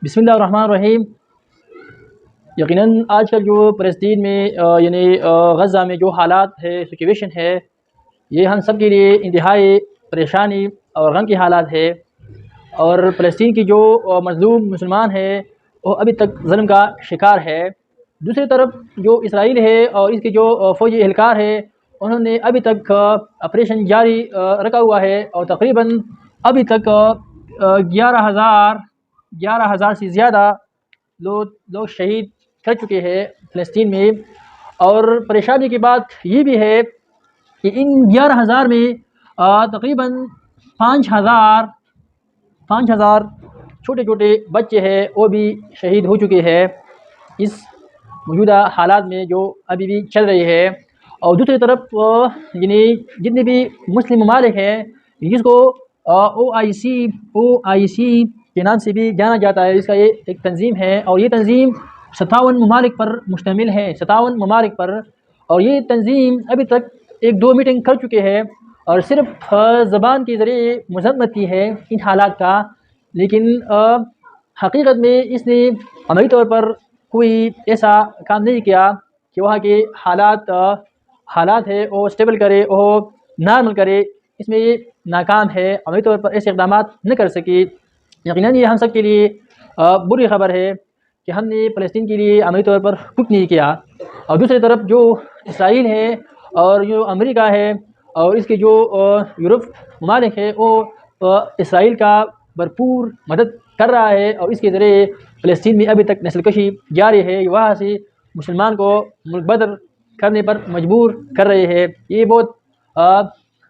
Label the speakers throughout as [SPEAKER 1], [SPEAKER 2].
[SPEAKER 1] بسم اللہ الرحمن الرحیم۔ یقیناً آج کل جو فلسطین میں یعنی غزہ میں جو حالات ہے، سچویشن ہے، یہ ہم سب کے لیے انتہائی پریشانی اور غم کی حالات ہے۔ اور فلسطین کی جو مظلوم مسلمان ہے وہ ابھی تک ظلم کا شکار ہے۔ دوسری طرف جو اسرائیل ہے اور اس کے جو فوجی اہلکار ہے، انہوں نے ابھی تک آپریشن جاری رکھا ہوا ہے اور تقریباً ابھی تک 11,000 سے زیادہ لوگ شہید کر چکے ہیں فلسطین میں۔ اور پریشانی کی بات یہ بھی ہے کہ ان 11,000 میں تقریباً 5,000 چھوٹے چھوٹے بچے ہیں، وہ بھی شہید ہو چکے ہیں اس موجودہ حالات میں جو ابھی بھی چل رہی ہے۔ اور دوسری طرف یعنی جتنے بھی مسلم ممالک ہیں، جس کو OIC کے نام سے بھی جانا جاتا ہے، اس کا یہ ایک تنظیم ہے اور یہ تنظیم 57 ممالک پر مشتمل ہے، 57 ممالک پر۔ اور یہ تنظیم ابھی تک 1-2 میٹنگ کر چکے ہیں اور صرف زبان کے ذریعے مذمت کی ہے ان حالات کا، لیکن حقیقت میں اس نے عملی طور پر کوئی ایسا کام نہیں کیا کہ وہاں کے حالات ہے وہ اسٹیبل کرے، وہ نارمل کرے۔ اس میں یہ ناکام ہے، عملی طور پر ایسے اقدامات نہ کر سکی۔ یقیناً یہ ہم سب کے لیے بری خبر ہے کہ ہم نے فلسطین کے لیے عملی طور پر کچھ نہیں کیا۔ اور دوسری طرف جو اسرائیل ہے اور جو امریکہ ہے اور اس کے جو یورپ ممالک ہے، وہ اسرائیل کا بھرپور مدد کر رہا ہے اور اس کے ذریعے فلسطین میں ابھی تک نسل کشی جاری ہے، وہاں سے مسلمان کو ملک بدر کرنے پر مجبور کر رہے ہیں۔ یہ بہت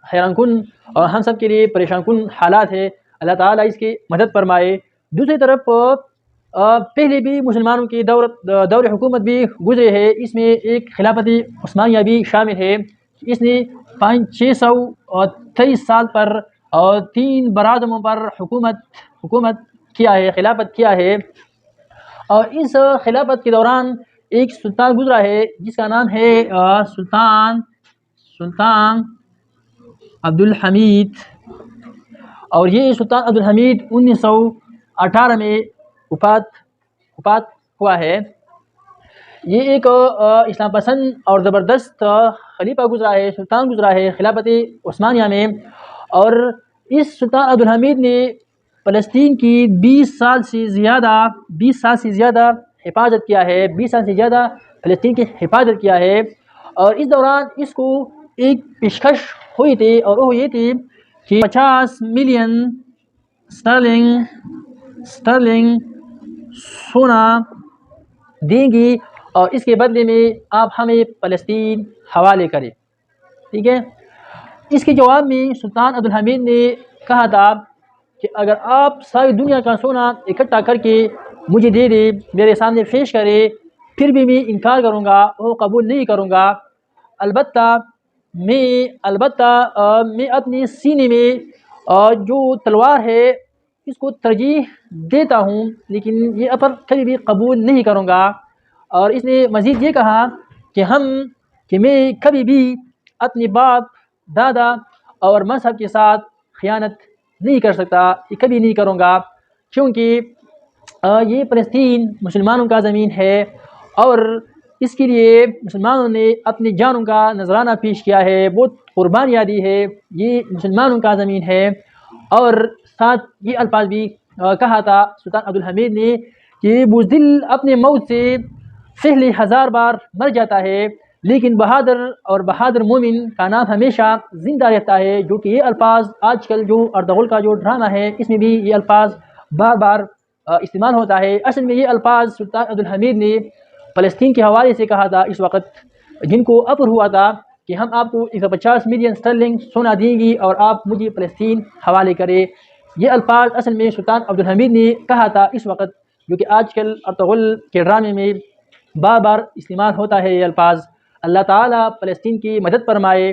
[SPEAKER 1] حیران کن اور ہم سب کے لیے پریشان کن حالات ہے۔ اللہ تعالیٰ اس کی مدد فرمائے۔ دوسری طرف پہلے بھی مسلمانوں کی دور حکومت بھی گزرے ہے، اس میں ایک خلافت عثمانیہ بھی شامل ہے۔ اس نے 623 سال پر اور 3 برادروں پر حکومت کیا ہے، خلافت کیا ہے۔ اور اس خلافت کے دوران ایک سلطان گزرا ہے جس کا نام ہے سلطان عبدالحمید۔ اور یہ سلطان عبدالحمید 1918 میں وفات ہوا ہے۔ یہ ایک اسلام پسند اور زبردست خلیفہ گزرا ہے، سلطان گزرا ہے خلافت عثمانیہ میں۔ اور اس سلطان عبدالحمید نے فلسطین کی 20 سال سے زیادہ حفاظت کیا ہے، 20 سال سے زیادہ فلسطین کی حفاظت کیا ہے۔ اور اس دوران اس کو ایک پیشکش ہوئی تھی اور وہ یہ تھی کہ 50 ملین سٹرلنگ سونا دیں گی اور اس کے بدلے میں آپ ہمیں فلسطین حوالے کریں، ٹھیک ہے۔ اس کے جواب میں سلطان عبدالحمید نے کہا تھا کہ اگر آپ ساری دنیا کا سونا اکٹھا کر کے مجھے دے دیں، میرے سامنے پیش کرے، پھر بھی میں انکار کروں گا، وہ قبول نہیں کروں گا۔ البتہ میں اپنے سینے میں جو تلوار ہے اس کو ترجیح دیتا ہوں، لیکن یہ امر کبھی بھی قبول نہیں کروں گا۔ اور اس نے مزید یہ کہا کہ میں کبھی بھی اپنے باپ دادا اور مذہب کے ساتھ خیانت نہیں کر سکتا، یہ کبھی نہیں کروں گا، کیونکہ یہ فلسطین مسلمانوں کا زمین ہے اور اس کے لیے مسلمانوں نے اپنی جانوں کا نذرانہ پیش کیا ہے، بہت قربانیاں دی ہے، یہ مسلمانوں کا زمین ہے۔ اور ساتھ یہ الفاظ بھی کہا تھا سلطان عبدالحمید نے کہ بزدل اپنے موت سے پہلے 1000 بار مر جاتا ہے، لیکن بہادر مومن کا نام ہمیشہ زندہ رہتا ہے۔ جو کہ یہ الفاظ آج کل جو ارطغرل کا جو ڈرامہ ہے اس میں بھی یہ الفاظ بار بار استعمال ہوتا ہے۔ اصل میں یہ الفاظ سلطان عبدالحمید نے فلسطین کے حوالے سے کہا تھا اس وقت، جن کو امر ہوا تھا کہ ہم آپ کو 150 ملین سٹرلنگ سونا دیں گی اور آپ مجھے فلسطین حوالے کریں۔ یہ الفاظ اصل میں سلطان عبدالحمید نے کہا تھا اس وقت، جو کہ آج کل ارطغرل کے ڈرامے میں بار بار استعمال ہوتا ہے یہ الفاظ۔ اللہ تعالیٰ فلسطین کی مدد فرمائے۔